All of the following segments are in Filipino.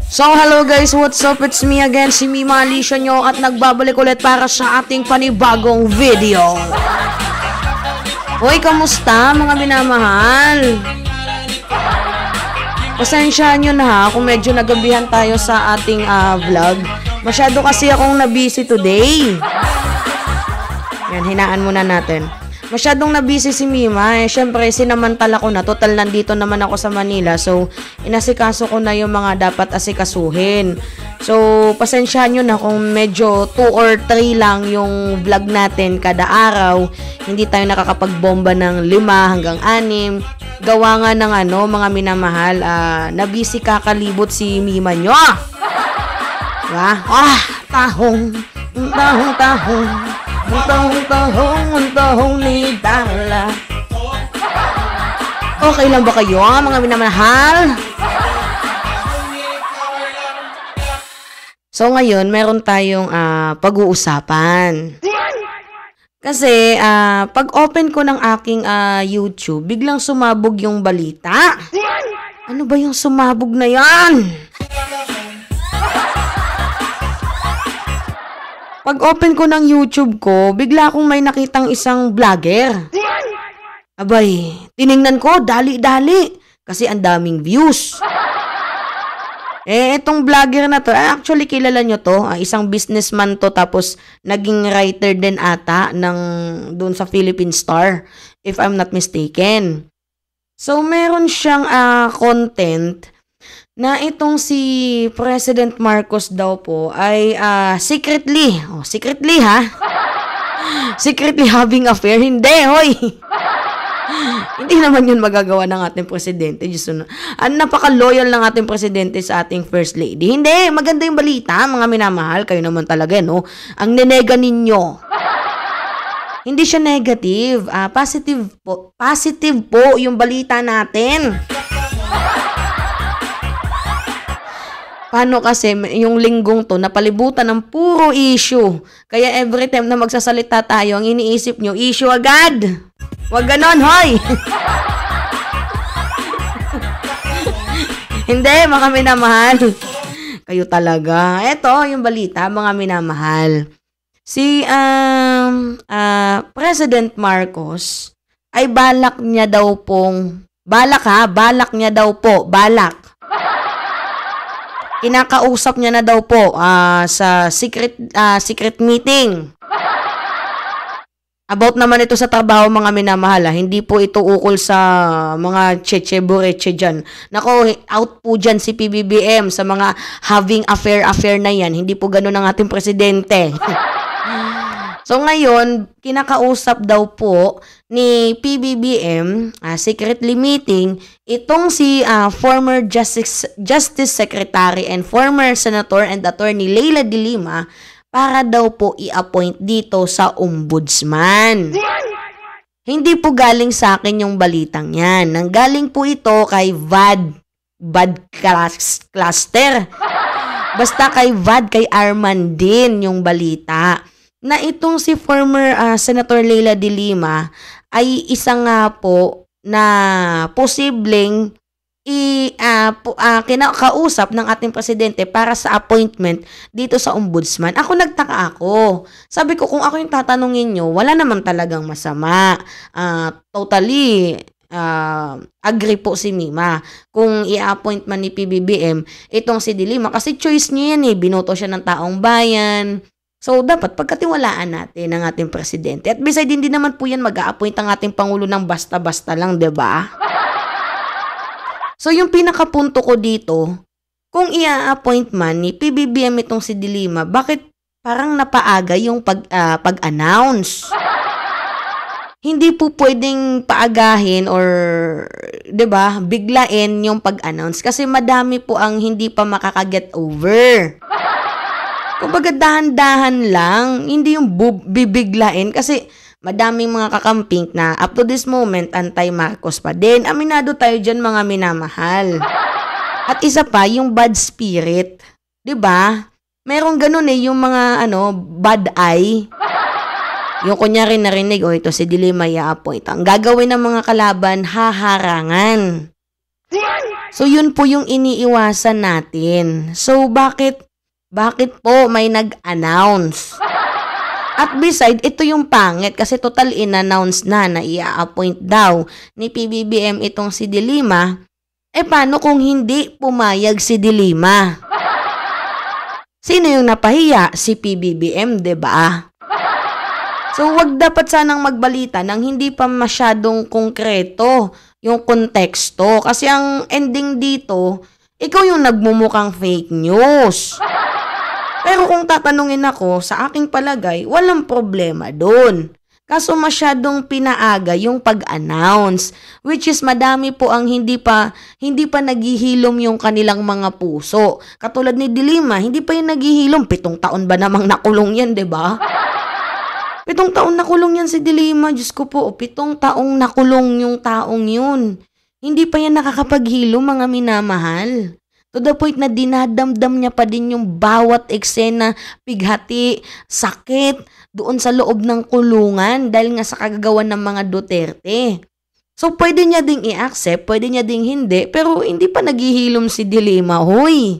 So hello guys, what's up? It's me again, si Mima Alicia nyo at nagbabalik ulit para sa ating panibagong video. Hoy, kamusta mga minamahal? Pasensyahan nyo na ha kung medyo nagabihan tayo sa ating vlog. Masyado kasi akong na-busy today. Yan, hinaan muna natin. Masyadong na-busy si Mima. Siyempre, sinamantala ko na. Total, nandito naman ako sa Manila. So, inasikaso ko na yung mga dapat asikasuhin. So, pasensyahan nyo na kung medyo 2 or 3 lang yung vlog natin kada araw. Hindi tayo nakakapagbomba ng 5 hanggang 6. Gawa nga ng mga minamahal. Na-busy kakalibot si Mima nyo. Diba? Tahong. Ang tahong ni Dala. Okay lang ba kayo, mga minamahal? So ngayon, meron tayong pag-uusapan. Kasi pag open ko ng aking YouTube, biglang sumabog yung balita. Ano ba yung sumabog na yan? Pag open ko ng YouTube ko, bigla akong may nakitang isang vlogger. Abay, tiningnan ko, dali-dali. Kasi ang daming views. Itong vlogger na to, actually kilala nyo to. Isang businessman to, tapos naging writer din ata doon sa Philippine Star, if I'm not mistaken. So, meron siyang content na itong si President Marcos daw po ay secretly ha? Secretly having affair. Hindi, hoy! Hindi naman yun magagawa ng ating presidente. Napaka-loyal ng ating presidente sa ating first lady. Hindi, maganda yung balita, mga minamahal. Kayo naman talaga, no? Ang nenega ninyo. Hindi siya negative. Positive po. Positive po yung balita natin. Paano kasi yung linggong to napalibutan ng puro issue. Kaya every time na magsasalita tayo, ang iniisip nyo, issue agad. Wag ganon, hoy! Hindi, mga minamahal. Kayo talaga. Ito yung balita, mga minamahal. Si President Marcos ay balak niya daw kinakausap niya na daw po sa secret meeting. About naman ito sa trabaho, mga minamahal. Hindi po ito ukol sa mga cheche-bureche dyan. Nako, out po dyan si PBBM sa mga having affair na yan. Hindi po ganun ang ating presidente. So ngayon, kinakausap daw po ni PBBM, secretly meeting, itong si former Justice Secretary and former Senator and Attorney Leila de Lima para daw po i-appoint dito sa Ombudsman. Hindi po galing sa akin yung balitang yan. Nanggaling po ito kay VAD Cluster. Basta kay VAD, kay Arman din yung balita. Na itong si former Senator Leila de Lima ay isang nga po na posibleng kinakausap ng ating presidente para sa appointment dito sa Ombudsman. Nagtaka ako. Sabi ko, kung ako yung tatanungin nyo, wala naman talagang masama. Totally agree po si Mima kung i-appoint man ni PBBM itong si de Lima. Kasi choice niya yan binoto siya ng taong bayan. So, dapat pagkatiwalaan natin ang ating presidente. At beside, hindi naman po yan mag-a-appoint ang ating Pangulo ng basta-basta lang, diba? So, yung pinakapunto ko dito, kung i-appoint man ni PBBM itong si de Lima, bakit parang napaaga yung pag-announce? Hindi po pwedeng paagahin or, diba, biglain yung pag-announce kasi madami po ang hindi pa makaka-get over. Kumbaga dahan-dahan lang, hindi yung bibiglain kasi madaming mga kakamping na up to this moment anti-Marcos pa din. Aminado tayo dyan, mga minamahal. At isa pa, yung bad spirit. 'Di ba? Merong ganun yung mga bad eye. Yung kunyari narinig, ito si de Lima i-appoint. Ang gagawin ng mga kalaban, haharangan. So yun po yung iniiwasan natin. So bakit po may nag-announce? At beside, ito yung pangit kasi total in-announce na i-appoint daw ni PBBM itong si De Lima. Paano kung hindi pumayag si De Lima? Sino yung napahiya? Si PBBM, 'di ba? So wag dapat sanang magbalita nang hindi pa masyadong konkreto yung konteksto kasi ang ending dito, ikaw yung nagmumukhang fake news. Pero kung tatanungin ako, sa aking palagay, walang problema doon. Kaso masyadong pinaaga yung pag-announce, which is madami po ang hindi pa naghihilom yung kanilang mga puso. Katulad ni De Lima, hindi pa yung naghihilom. 7 taon ba namang nakulong yan, 'di ba? 7 taon nakulong yan si De Lima. Diyos ko po, 7 taong nakulong yung taong yun. Hindi pa yan nakakapaghilom, mga minamahal. To the point na dinadamdam niya pa din yung bawat eksena, pighati, sakit doon sa loob ng kulungan dahil nga sa kagagawan ng mga Duterte. So pwede niya ding i-accept, pwede niya ding hindi, pero hindi pa naghihilom si De Lima, hoy.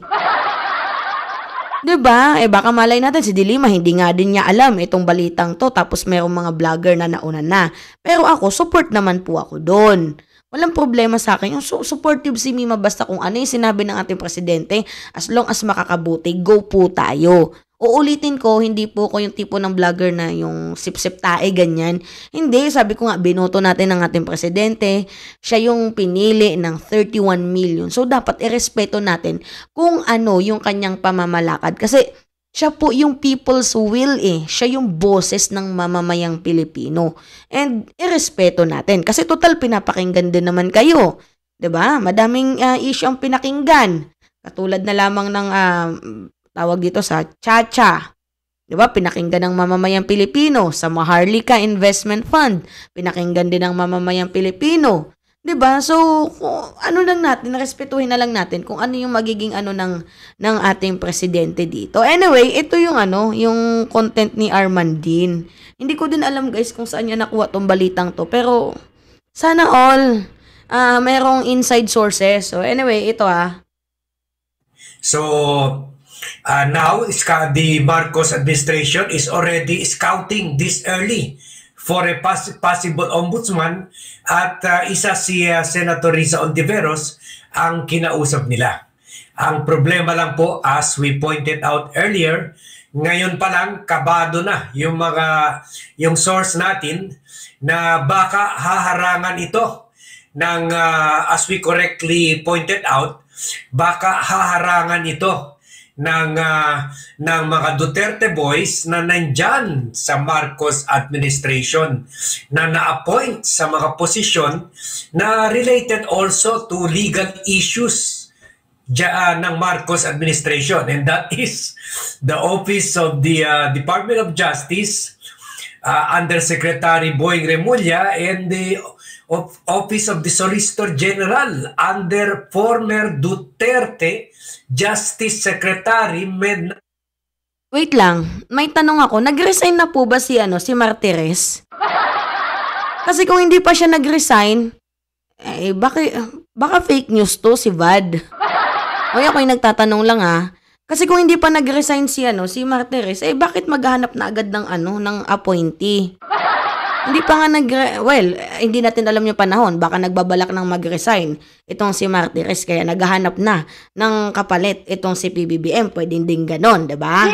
'Di ba? Baka malay natin si De Lima hindi nga din niya alam itong balitang to tapos merong mga vlogger na nauna na. Pero ako, support naman po ako doon. Walang problema sa akin. Yung supportive si Mima basta kung ano yung sinabi ng ating presidente, as long as makakabuti, go po tayo. Uulitin ko, hindi po ko yung tipo ng vlogger na yung sip-sip tae, ganyan. Hindi, sabi ko nga, binoto natin ng ating presidente. Siya yung pinili ng 31 million. So, dapat irespeto natin kung ano yung kanyang pamamalakad. Kasi, siya po yung people's will Siya yung boses ng mamamayang Pilipino. And irespeto natin. Kasi total pinapakinggan din naman kayo. 'Di ba? Madaming issue ang pinakinggan. Katulad na lamang ng tawag dito sa Chacha. 'Di ba? Pinakinggan ng mamamayang Pilipino sa Maharlika Investment Fund. Pinakinggan din ng mamamayang Pilipino. 'Di ba? So, ano lang natin, respetuhin na lang natin kung ano yung magiging ano ng ating presidente dito. Anyway, ito yung yung content ni Armandin. Hindi ko din alam guys kung saan niya nakuha tong balitang to, pero sana all merong inside sources. So anyway, ito So now the Marcos administration is already scouting this early for a possible ombudsman at isa si Senator Risa Ontiveros ang kinausap nila. Ang problema lang po, as we pointed out earlier, ngayon pa lang kabado na yung source natin na baka haharangan ito ng as we correctly pointed out, baka haharangan ito ng mga Duterte boys na nandyan sa Marcos administration na na-appoint sa mga posisyon na related also to legal issues ng Marcos administration, and that is the Office of the Department of Justice, Undersecretary Boying Remulla, and the Office of the Solicitor General under former Duterte Justice Secretary Med. Wait lang, may tanong ako, nag-resign na po ba si Martires? Kasi kung hindi pa siya nag-resign, baka fake news to si Vad. O ako yung nagtatanong lang Kasi kung hindi pa nag-resign si Martires, bakit maghahanap na agad ng ng appointee? Hindi pa nga hindi natin alam yung panahon. Baka nagbabalak ng mag-resign itong si Martires, kaya naghahanap na ng kapalit itong si PBBM. Pwedeng din ganon, diba?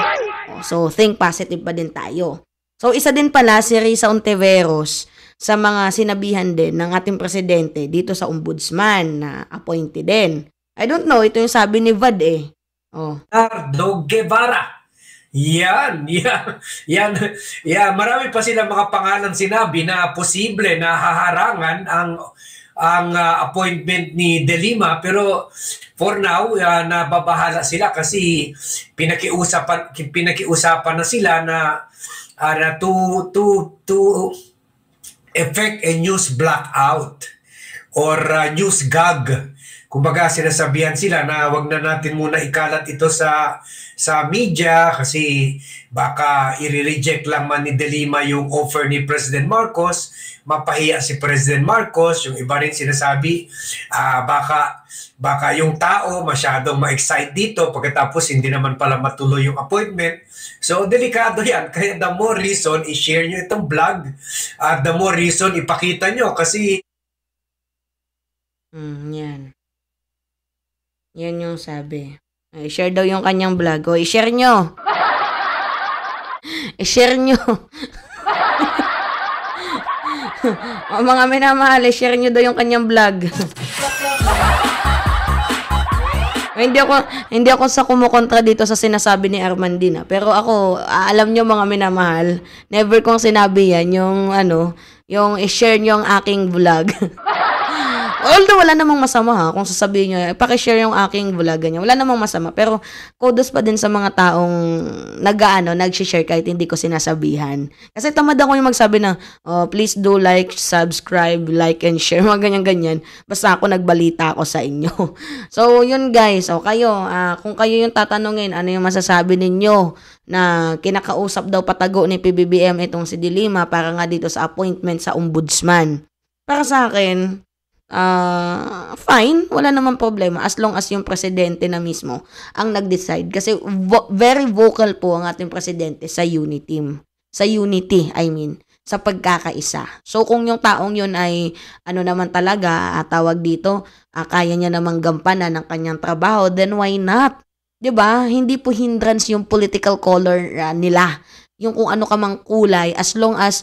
So, think positive pa din tayo. So, isa din pala si Risa Ontiveros sa mga sinabihan din ng ating presidente dito sa ombudsman na appointee din. I don't know, ito yung sabi ni Vad Nardo Guevara. Yan. Marami pa silang mga pangalan sinabi na posible na haharangan ang appointment ni De Lima, pero for now nababahala sila kasi pinakiusapan na sila na to effect a news blackout or news gag kumbaga sinasabihan sila na wag na natin muna ikalat ito sa media kasi baka i-reject lang man ni De Lima yung offer ni President Marcos, mapahiya si President Marcos. Yung iba rin sinasabi baka yung tao masyadong ma-excite dito pagkatapos hindi naman pala matuloy yung appointment. So delikado yan, kaya the more reason i-share nyo itong vlog, the more reason ipakita nyo kasi yan. Yan yung sabi. I-share daw yung kanyang vlog. O, i-share nyo. I-share nyo. O, mga minamahal, i-share nyo daw yung kanyang vlog. Hindi ako sa kumukontra dito sa sinasabi ni Armandina. Pero ako, alam nyo mga minamahal, never kong sinabi yan, yung i-share nyo ang aking vlog. Although wala namang masama ha, kung sasabihin nyo, paki-share yung aking vlog, ganyan. Wala namang masama, pero kudos pa din sa mga taong nag-share kahit hindi ko sinasabihan. Kasi tamad ako yung magsabi na, please do like, subscribe, like, and share, mga ganyan-ganyan. Basta ako nagbalita ako sa inyo. So, yun guys, kayo, kung kayo yung tatanungin, ano yung masasabi ninyo na kinakausap daw patago ni PBBM itong si De Lima para nga dito sa appointment sa ombudsman. Para sa akin, fine, wala namang problema as long as yung presidente na mismo ang nag-decide kasi very vocal po ang ating presidente sa unity, sa pagkakaisa. So kung yung taong yun ay naman talaga tawag dito, kaya niya namang gampanan ng kanyang trabaho, then why not? 'Di ba? Hindi po hindrance yung political color nila. Yung kung ano ka mang kulay as long as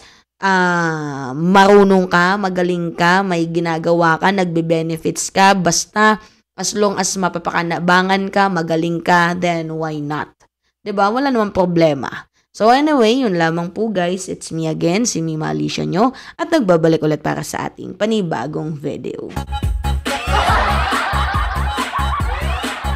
marunong ka, magaling ka, may ginagawa ka, nagbe-benefits ka, basta as long as mapapakanabangan ka, magaling ka, then why not? 'Di ba? Wala namang problema. So anyway, yun lamang po guys. It's me again, si Mima Alicia nyo, at nagbabalik ulit para sa ating panibagong video.